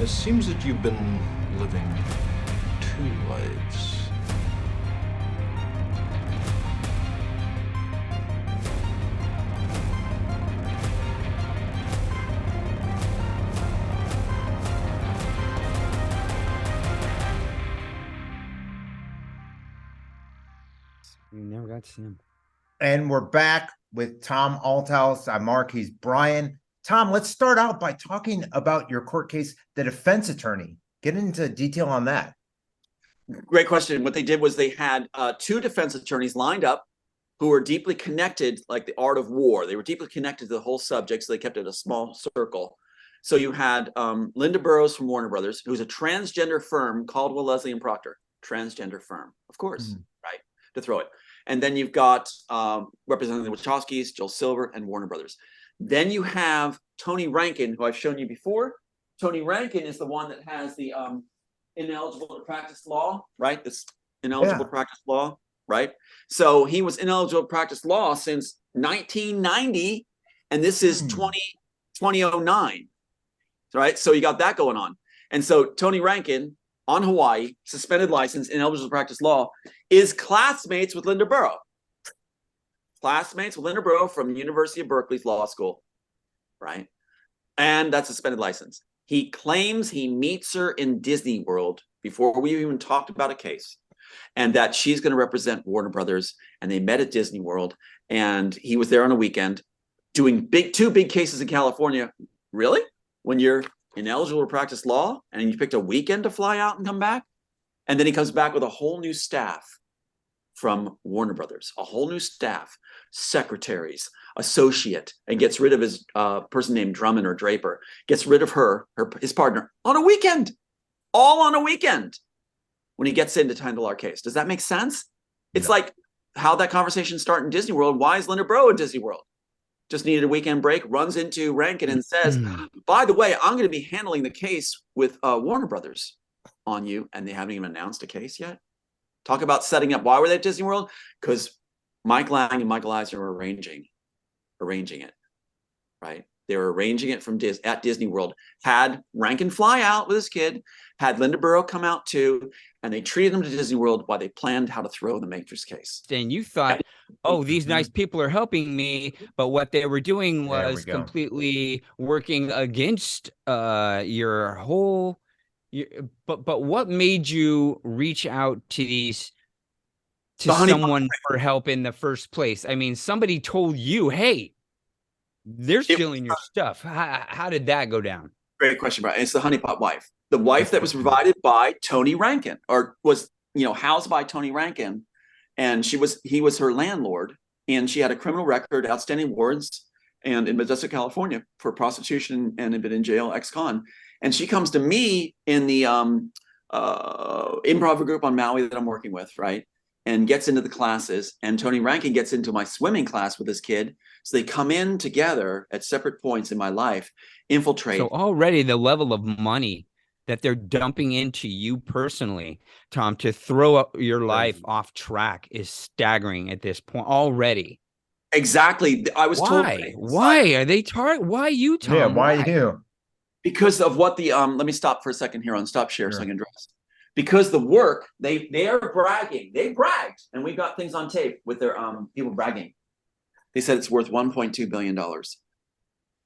It seems that you've been living two lives. We never got to see him. And we're back with Tom Althouse. I'm Mark. He's Brian. Tom, let's start out by talking about your court case, the defense attorney. Get into detail on that. Great question. What they did was they had two defense attorneys lined up who were deeply connected, like the art of war. They were deeply connected to the whole subject, so they kept it a small circle. So you had Linda Burrows from Warner Brothers, who's a transgender firm, Caldwell, Leslie, and Proctor. Transgender firm, of course, right, to throw it. And then you've got representing the Wachowskis, Joel Silver, and Warner Brothers. Then you have Tony Rankin, who I've shown you before. Tony Rankin is the one that has the ineligible to practice law, right? This ineligible to practice law, right? So he was ineligible to practice law since 1990, and this is 2009, right? So you got that going on. And so Tony Rankin on Hawaii, suspended license, ineligible to practice law, is classmates with Linda Burrow. Classmates with Linda Burrow from University of Berkeley's law school, right? And that's suspended license. He claims he meets her in Disney World before we even talked about a case, and that she's going to represent Warner Brothers, and they met at Disney World, and he was there on a weekend doing two big cases in California. Really? When you're ineligible to practice law and you picked a weekend to fly out and come back? And then he comes back with a whole new staff from Warner Brothers, a whole new staff, secretaries, associate, and gets rid of his person named Drummond or Draper, gets rid of his partner on a weekend, all on a weekend when he gets in to handle our case. Does that make sense? It's like how that conversation started in Disney World. Why is Linda Burrow at Disney World? Just needed a weekend break, runs into Rankin and says, by the way, I'm going to be handling the case with Warner Brothers on you. And they haven't even announced a case yet. Talk about setting up. Why were they at Disney World? Because Mike Lang and Michael Eisner were arranging it, right? They were arranging it at Disney World. Had Rankin fly out with his kid, had Linda Burrow come out too, and they treated him to Disney World while they planned how to throw the Matrix case. And you thought, oh, these nice people are helping me, but what they were doing was completely working against your whole. But what made you reach out to someone for help in the first place? I mean, somebody told you, hey, they're stealing your stuff. How did that go down? Great question, Brian. It's the honeypot wife. The wife that was provided by Tony Rankin, or was, housed by Tony Rankin. And he was her landlord, and she had a criminal record, outstanding warrants, and in Modesto, California for prostitution, and had been in jail, ex-con. And she comes to me in the improv group on Maui that I'm working with, right? And gets into the classes, and Tony Rankin gets into my swimming class with this kid. So they come in together at separate points in my life, infiltrate. So already the level of money that they're dumping into you personally, Tom, to throw up your life off track is staggering at this point already. Exactly. I was told. Why are they why you, Tom? Yeah, why you? Because of what the let me stop for a second here on stop share so I can address. Because the work, they are bragging. They bragged, and we got things on tape with their people bragging. They said it's worth $1.2 billion.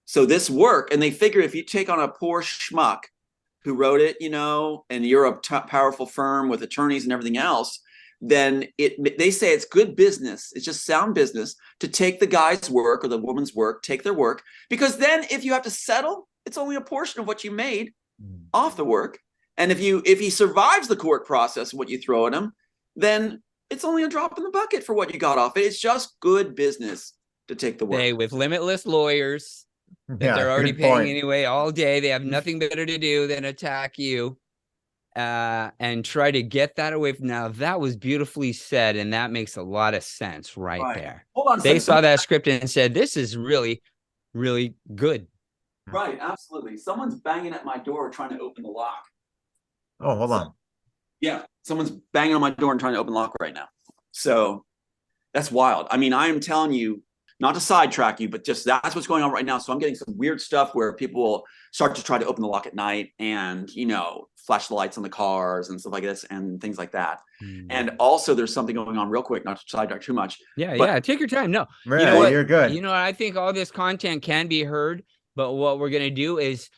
So this work, and they figure if you take on a poor schmuck who wrote it, and you're a powerful firm with attorneys and everything else, then they say it's good business. It's just sound business to take the guy's work or the woman's work, take their work, because then if you have to settle, it's only a portion of what you made off the work. And if he survives the court process, what you throw at him, then it's only a drop in the bucket for what you got off it. It's just good business to take the work. They, with limitless lawyers that they're already paying anyway all day, they have nothing better to do than attack you and try to get that away from. Now, that was beautifully said, and that makes a lot of sense right there. Hold on. They saw that script and said, this is really, really good. Right, absolutely. Someone's banging at my door trying to open the lock. Oh, hold on. Yeah, someone's banging on my door and trying to open the lock right now. So that's wild. I mean, I am telling you, not to sidetrack you, but just that's what's going on right now. So I'm getting some weird stuff where people will start to try to open the lock at night and, flash the lights on the cars and stuff like this and things like that. And also there's something going on real quick, not to sidetrack too much. Yeah. Take your time. No, Yeah, you're good. I think all this content can be heard, but what we're going to do is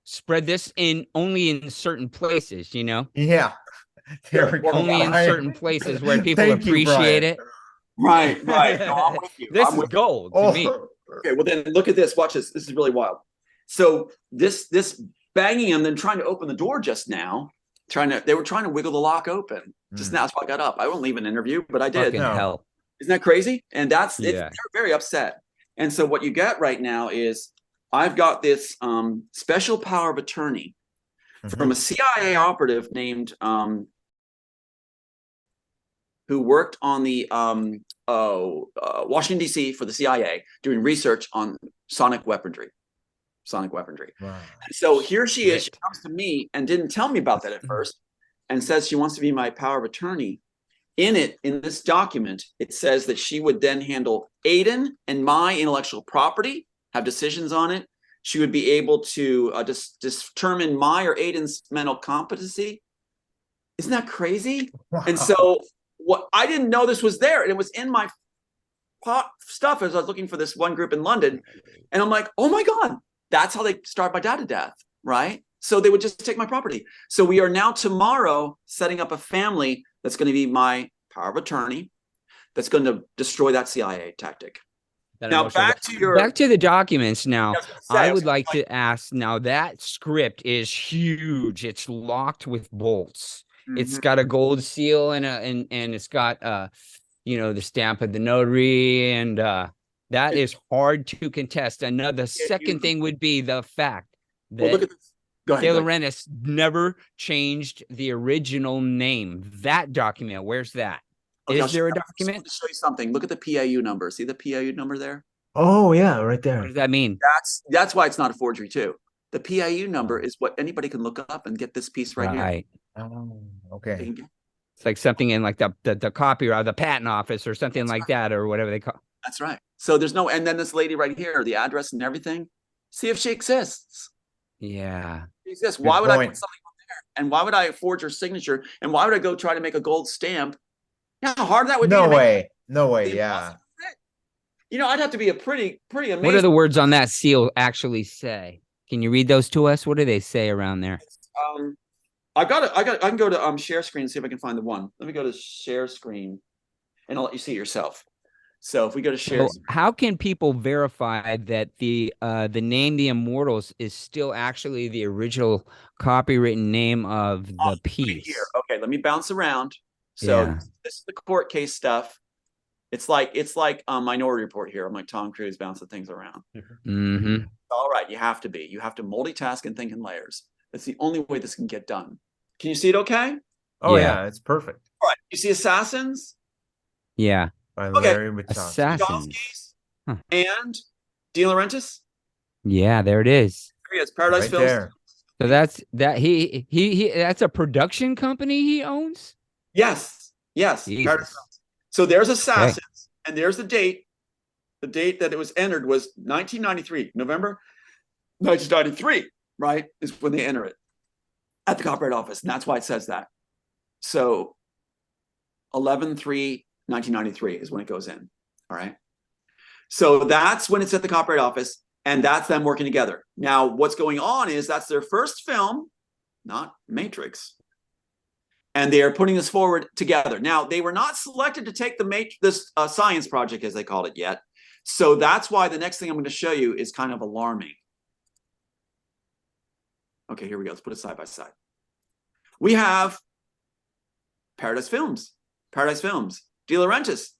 spread this only in certain places, Yeah. Only in certain places where people appreciate it. Right. No, I'm with you. This is gold to me. Okay, well then look at this. Watch this. This is really wild. So this banging and then trying to open the door just now. They were trying to wiggle the lock open just now. So I got up. I won't leave an interview, but I did. Fucking hell. Isn't that crazy? And they're very upset. And so what you get right now is I've got this special power of attorney from a CIA operative named who worked on the Washington, D.C. for the CIA doing research on sonic weaponry. Wow. And so here she is. She comes to me and didn't tell me about that at first and says she wants to be my power of attorney. In this document, it says that she would then handle Aiden and my intellectual property, have decisions on it. She would be able to determine my or Aiden's mental competency. Isn't that crazy? Wow. And so I didn't know this was there, and it was in my stuff as I was looking for this one group in London, and I'm like, oh my God, that's how they start my dad to death, right? So they would just take my property. So we are now tomorrow setting up a family that's going to be my power of attorney that's going to destroy that CIA tactic. Now back to the documents. Now I would like to ask. Now that script is huge. It's locked with bolts. It's got a gold seal and it's got the stamp of the notary, and that is hard to contest. The second thing would be the fact that look at this. Go ahead, De Laurentiis never changed the original name. That document, where's that? Okay, is there a document? To show you something. Look at the PAU number. See the PAU number there? Oh yeah, right there. What does that mean? That's why it's not a forgery too. The PAU number is what anybody can look up and get this piece right here. Oh, okay. It's like something in like the copy or the patent office or something like that, or whatever they call. That's right. So there's and then this lady right here, the address and everything. See if she exists. Yeah. She exists. Why would I put something on there? And why would I forge her signature? And why would I go try to make a gold stamp? You know how hard that would be. No way. Yeah. I'd have to be a pretty amazing. What do the words on that seal actually say? Can you read those to us? What do they say around there? I can go to share screen and see if I can find the one. Let me go to share screen and I'll let you see it yourself. So if we go to share, how can people verify that the name The Immortals is still actually the original copywritten name of the piece? Here. Okay, let me bounce around. So this is the court case stuff. It's like Minority Report here. I'm like Tom Cruise bouncing things around. All right, you have to multitask and think in layers. That's the only way this can get done. Can you see it okay? Oh yeah, it's perfect. All right, you see Assassins? Yeah. By Larry Wachowski. Assassins. And De Laurentiis? Yeah, there it is. There he is, Paradise Films. There. So he that's a production company he owns? Yes. Paradise Films. So there's Assassins, and there's the date. The date that it was entered was 1993, November 1993, right? Is when they enter it at the Copyright Office. And that's why it says that. So 11/3/1993 is when it goes in. All right. So that's when it's at the Copyright Office, and that's them working together. Now, what's going on is that's their first film, not Matrix. And they are putting this forward together. Now, they were not selected to take this science project, as they called it, yet. So that's why the next thing I'm going to show you is kind of alarming. Okay, here we go. Let's put it side by side. We have Paradise Films, De Laurentiis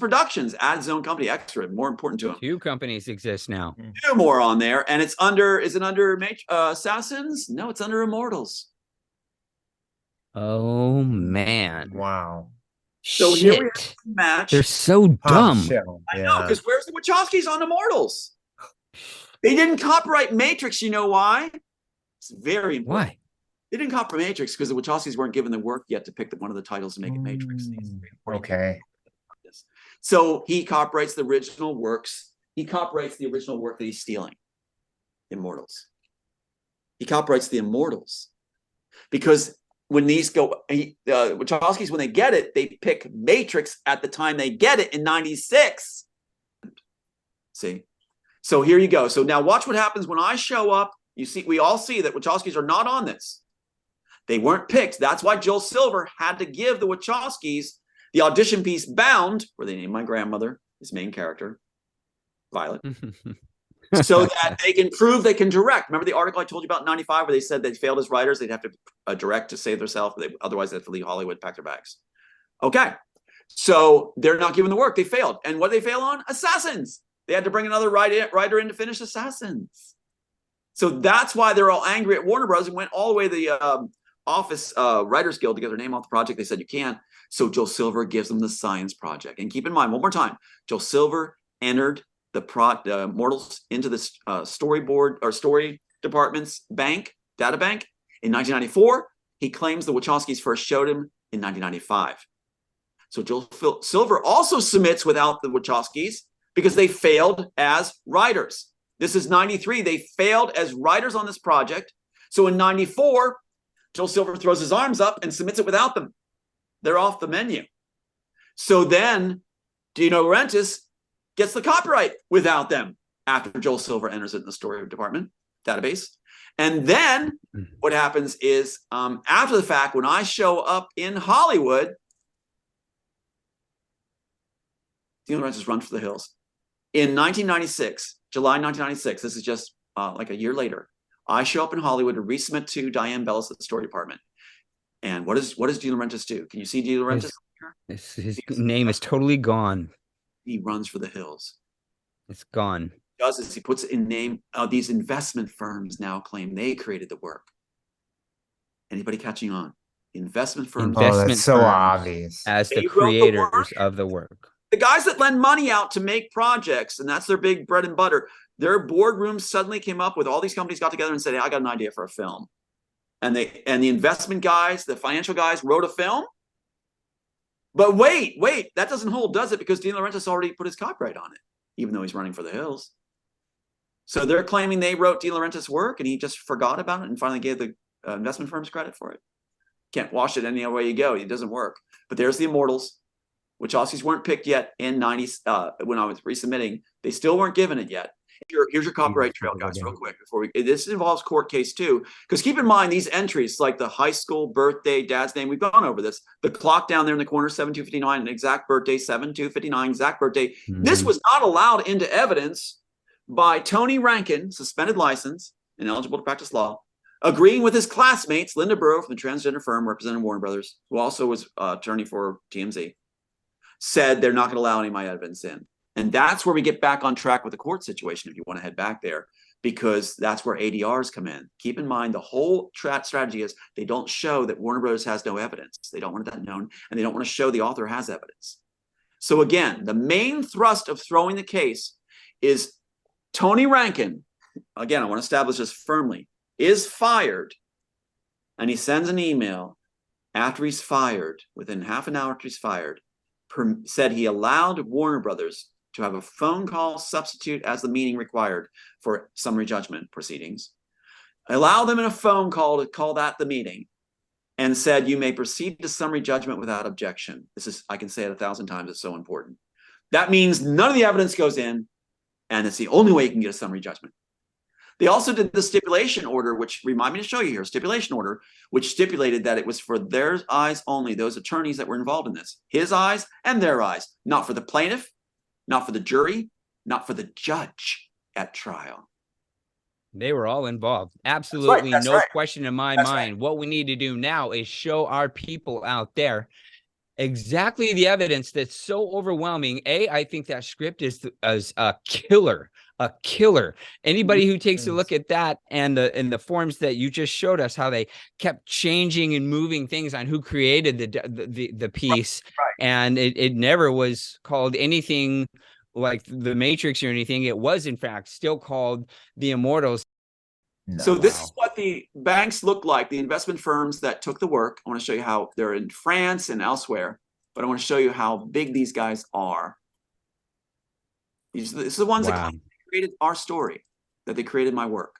Productions, Ad Zone Company, Extra, more important to them. 2 companies exist now. 2 more on there, and it's under. Is it under Assassins? No, it's under Immortals. Oh man! Wow. So here we have a match. They're so dumb. I know, because where's the Wachowskis on Immortals? They didn't copyright Matrix. You know why? It's very important. Why? They didn't copyright Matrix because the Wachowskis weren't given the work yet to pick one of the titles to make it Matrix. Okay. So he copyrights the original works. He copyrights the original work that he's stealing. Immortals. He copyrights the Immortals. Because when these go, Wachowskis, when they get it, they pick Matrix at the time they get it in 96. See? So here you go. So now watch what happens when I show up. You see, we all see that Wachowskis are not on this. They weren't picked. That's why Joel Silver had to give the Wachowskis the audition piece Bound, where they named my grandmother, his main character, Violet, so that they can prove they can direct. Remember the article I told you about in 95 where they said they failed as writers? They'd have to direct to save themselves. Otherwise, they have to leave Hollywood, pack their bags. Okay. So they're not given the work. They failed. And what did they fail on? Assassins. They had to bring another writer in to finish Assassins. So that's why they're all angry at Warner Bros. And went all the way to the Office Writers Guild to get their name off the project. They said, you can't. So Joel Silver gives them the science project. And keep in mind, one more time, Joel Silver entered the Immortals into the storyboard or story department's data bank in 1994. He claims the Wachowskis first showed him in 1995. So Joel Silver also submits without the Wachowskis because they failed as writers. This is 93. They failed as writers on this project. So in 94, Joel Silver throws his arms up and submits it without them. They're off the menu. So then Dino Laurentiis gets the copyright without them after Joel Silver enters it in the story department database. And then what happens is after the fact, when I show up in Hollywood, Dino Laurentiis runs for the hills. In 1996, July 1996, this is just like a year later, I show up in Hollywood to resubmit to Diane Bellis at the story department. And what does Dino Laurentiis do? Can you see Dino Laurentiis? His name is totally gone. He runs for the hills. It's gone. He does is he puts it in name. These investment firms now claim they created the work. Anybody catching on? Investment firms. That's so obvious. As the creators of the work. The guys that lend money out to make projects, and that's their big bread and butter. Their boardrooms suddenly came up with all these companies got together and said, hey, I got an idea for a film. And the investment guys, the financial guys wrote a film. But wait, that doesn't hold, does it? Because Dino Laurentiis already put his copyright on it, even though he's running for the hills. So they're claiming they wrote Dino Laurentiis' work and he just forgot about it and finally gave the investment firms credit for it. Can't wash it any other way you go. It doesn't work. But there's the Immortals. Wachowskis weren't picked yet in 90s when I was resubmitting. They still weren't given it yet. Here's your copyright trail, guys, real quick. This involves court case too, because keep in mind these entries, like the high school birthday, dad's name. We've gone over this. The clock down there in the corner, 7259, an exact birthday, 7259, exact birthday. This was not allowed into evidence by Tony Rankin, suspended license, ineligible to practice law, agreeing with his classmates, Linda Burrow from the transgender firm representing Warner Brothers, who also was attorney for TMZ, said they're not going to allow any of my evidence in. And that's where we get back on track with the court situation, if you want to head back there, because that's where ADRs come in. Keep in mind, the whole strategy is they don't show that Warner Brothers has no evidence. They don't want that known, and they don't want to show the author has evidence. So again, the main thrust of throwing the case is Tony Rankin, again, I want to establish this firmly, is fired, and he sends an email after he's fired, within half an hour after he's fired, said he allowed Warner Brothers to have a phone call substitute as the meaning required for summary judgment proceedings. Allow them in a phone call to call that the meeting, and said, you may proceed to summary judgment without objection. This is, I can say it 1,000 times, it's so important. That means none of the evidence goes in, and it's the only way you can get a summary judgment. They also did the stipulation order, which remind me to show you here, stipulation order, which stipulated that it was for their eyes only, those attorneys that were involved in this, his eyes and their eyes, not for the plaintiff, not for the jury, not for the judge at trial. They were all involved. Absolutely That's no right. question in my mind. What we need to do now is show our people out there exactly the evidence that's so overwhelming. I think that script is a killer. A killer. Anybody who takes a look at that and the forms that you just showed us, how they kept changing and moving things on who created the piece, and it never was called anything like the Matrix or anything. It was in fact still called the Immortals. So this is what the banks look like, the investment firms that took the work. I want to show you how they're in France and elsewhere, but I want to show you how big these guys are. This is the ones Wow. that created our story, that they created my work.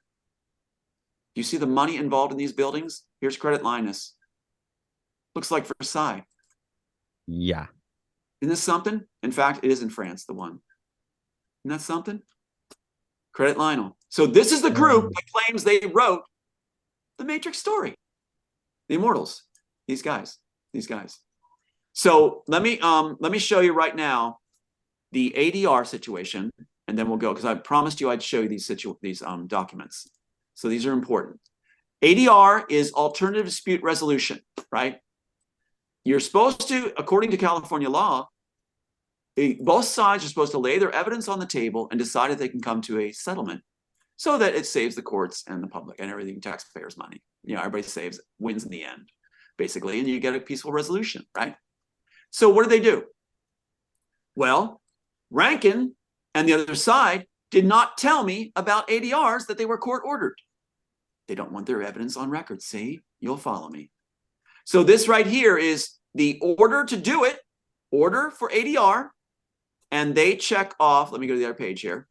Do you see the money involved in these buildings? Here's Credit Linus. Looks like Versailles. Yeah. Isn't this something? In fact, it is in France, the one. Isn't that something? Credit Lionel. So this is the group that claims they wrote the Matrix story. The Immortals. These guys. So let me show you right now the ADR situation, and then we'll go, because I promised you I'd show you these documents. So these are important. ADR is alternative dispute resolution, right? You're supposed to, according to California law, both sides are supposed to lay their evidence on the table and decide if they can come to a settlement so that it saves the courts and the public and everything, taxpayers' money. You know, everybody wins in the end, basically, and you get a peaceful resolution, right? So what do? Well, Rankin and the other side did not tell me about ADRs that they were court ordered. They don't want their evidence on record. See, you'll follow me. So this right here is the order to do it, order for ADR, and they check off, let me go to the other page here.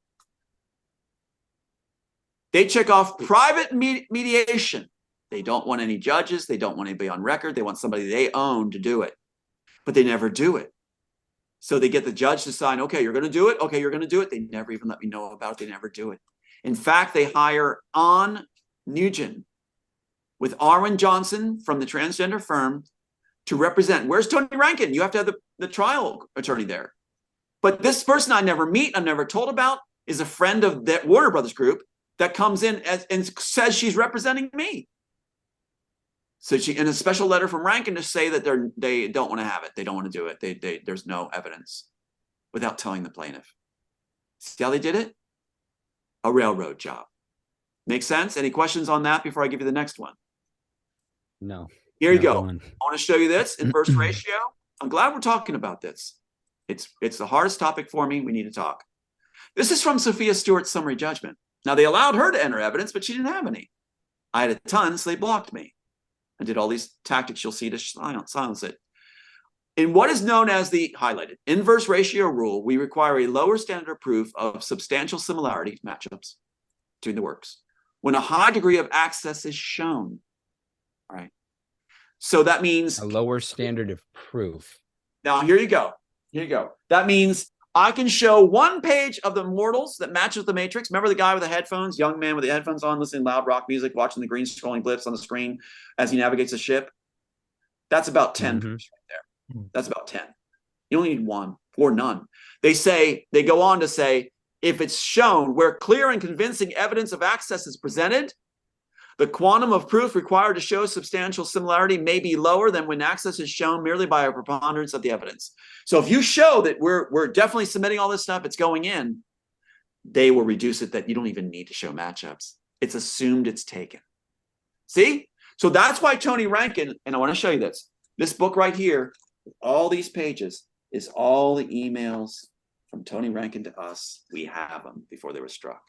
They check off private mediation. They don't want any judges. They don't want anybody on record. They want somebody they own to do it, but they never do it. So they get the judge to sign, okay, you're going to do it. Okay, you're going to do it. They never even let me know about it. They never do it. In fact, they hire An Nugent with Arwen Johnson from the transgender firm to represent. Where's Tony Rankin? You have to have the trial attorney there. But this person I never meet, I'm never told about, is a friend of that Warner Brothers group that comes in and says she's representing me. So she, in a special letter from Rankin to say that they don't want to have it. They don't want to do it. There's no evidence without telling the plaintiff. See how they did it? A railroad job. Make sense? Any questions on that before I give you the next one? No. Here you go. Go on. I want to show you this inverse ratio. I'm glad we're talking about this. It's the hardest topic for me. We need to talk. This is from Sophia Stewart's summary judgment. Now, they allowed her to enter evidence, but she didn't have any. I had a ton, so they blocked me. I did all these tactics you'll see to silence it. In what is known as the highlighted inverse ratio rule, we require a lower standard of proof of substantial similarity matchups between the works when a high degree of access is shown. All right. So that means a lower standard of proof. Now, here you go. Here you go. That means I can show one page of the Immortals that matches the Matrix. Remember the guy with the headphones, young man with the headphones on, listening to loud rock music, watching the green scrolling blips on the screen as he navigates the ship? That's about 10 right there. That's about 10. You only need one or none. They go on to say, if it's shown where clear and convincing evidence of access is presented, the quantum of proof required to show substantial similarity may be lower than when access is shown merely by a preponderance of the evidence. So if you show that we're definitely submitting all this stuff, it's going in, they will reduce it that you don't even need to show matchups. It's assumed it's taken. See? So that's why Tony Rankin, and I want to show you this book right here, all these pages, is all the emails from Tony Rankin to us. We have them before they were struck.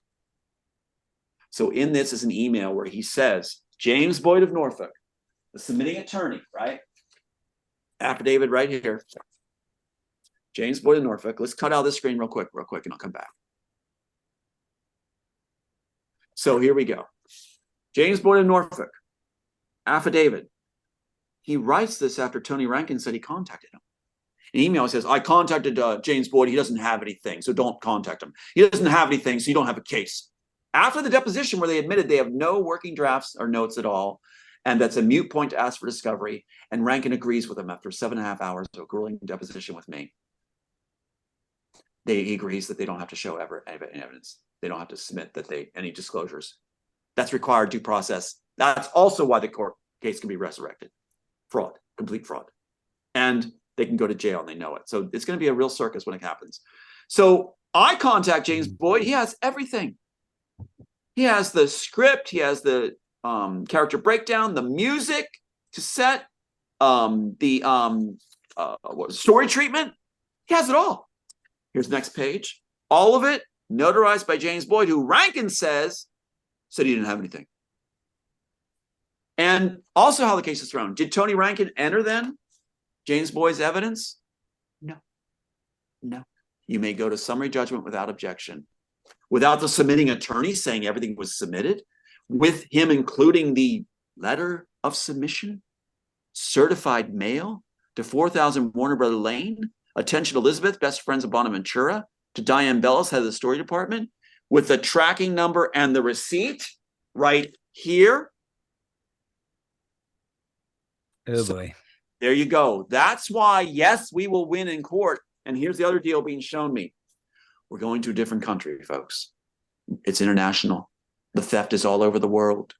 So in this is an email where he says, James Boyd of Norfolk, the submitting attorney, right? Affidavit right here. James Boyd of Norfolk. Let's cut out this screen real quick, and I'll come back. So here we go. James Boyd of Norfolk, affidavit. He writes this after Tony Rankin said he contacted him. An email says, I contacted James Boyd. He doesn't have anything, so don't contact him. He doesn't have anything, so you don't have a case. After the deposition where they admitted they have no working drafts or notes at all, and that's a moot point to ask for discovery, and Rankin agrees with them after 7.5 hours of a grueling deposition with me. He agrees that they don't have to show any evidence. They don't have to submit any disclosures. That's required due process. That's also why the court case can be resurrected. Fraud, complete fraud. And they can go to jail and they know it. So it's going to be a real circus when it happens. So I contact James Boyd. He has everything. He has the script. He has the character breakdown, the music cassette, story treatment. He has it all. Here's the next page. All of it notarized by James Boyd, who Rankin said he didn't have anything. And also how the case is thrown. Did Tony Rankin enter then James Boyd's evidence? No. you may go to summary judgment without objection. Without the submitting attorney saying everything was submitted, with him including the letter of submission, certified mail to 4000 Warner Brother Lane, attention Elizabeth, best friends of Bonaventura, to Diane Bellis, head of the story department, with the tracking number and the receipt right here. Oh boy. There you go. That's why, yes, we will win in court. And here's the other deal being shown me. We're going to a different country, folks. It's international. The theft is all over the world.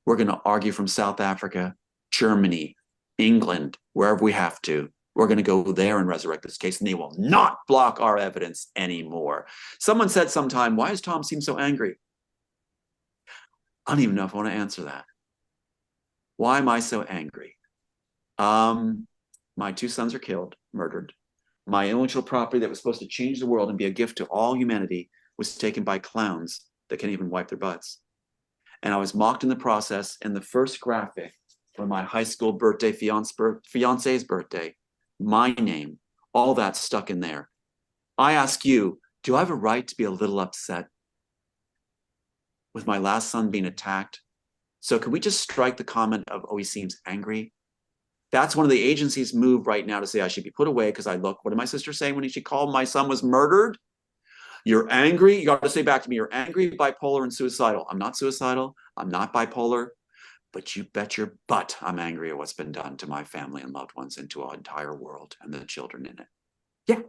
We're going to argue from South Africa, Germany, England, wherever we have to. We're going to go there and resurrect this case, and they will not block our evidence anymore. Someone said sometime, why does Tom seem so angry? I don't even know if I want to answer that. Why am I so angry? My 2 sons are killed, murdered. My intellectual property that was supposed to change the world and be a gift to all humanity was taken by clowns that can't even wipe their butts. And I was mocked in the process. And the first graphic for my high school birthday, fiance's birthday, my name, all that stuck in there. I ask you, do I have a right to be a little upset with my last son being attacked? So can we just strike the comment of, oh, he seems angry? That's one of the agencies' move right now to say I should be put away because I look, what did my sister say when she called my son was murdered? You're angry. You got to say back to me, you're angry, bipolar, and suicidal. I'm not suicidal. I'm not bipolar. But you bet your butt I'm angry at what's been done to my family and loved ones and to our entire world and the children in it. Yeah,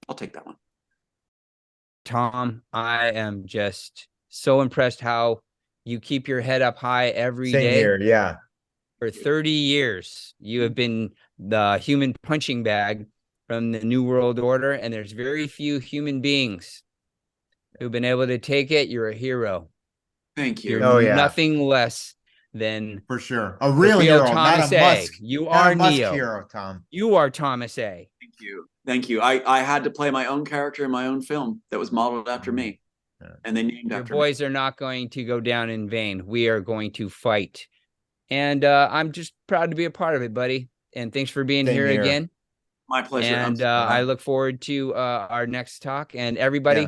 I'll take that one. Tom, I am just so impressed how you keep your head up high every Same day. here, yeah. For 30 years, you have been the human punching bag from the New World Order, and there's very few human beings who've been able to take it. You're a hero. Thank you. You're nothing less than for sure a real hero, Thomas not a A. Musk. You Not are a Musk Neo. hero, Tom. You are Thomas A. Thank you. Thank you. I had to play my own character in my own film that was modeled after me. And they named Your after boys me. are not going to go down in vain. We are going to fight. And I'm just proud to be a part of it, buddy. And thanks for being here again. My pleasure. And I look forward to our next talk. And everybody,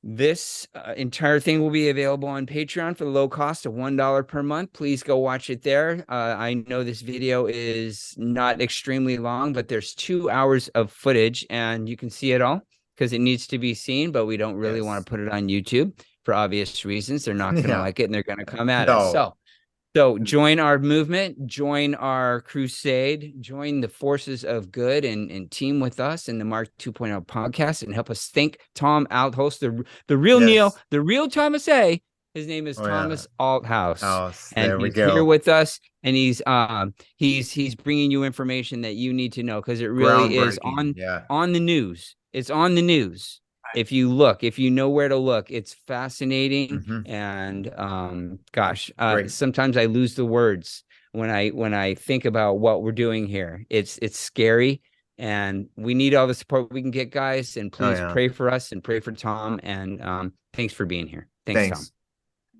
this entire thing will be available on Patreon for the low cost of $1 per month. Please go watch it there. I know this video is not extremely long, but there's 2 hours of footage and you can see it all because it needs to be seen, but we don't really want to put it on YouTube for obvious reasons. They're not going to like it and they're going to come at us. So join our movement, join our crusade, join the forces of good and team with us in the Mark 2.0 podcast and help us thank Tom Althouse, the real Neil, the real Thomas A. His name is Thomas Althouse. And he's here with us and he's bringing you information that you need to know because it really is on the news. It's on the news. If you look, if you know where to look, it's fascinating. And gosh, sometimes I lose the words when I think about what we're doing here. It's scary, and we need all the support we can get, guys. And please pray for us and pray for Tom. And thanks for being here. Thanks, Tom.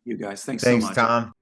You guys, thanks so much. Tom.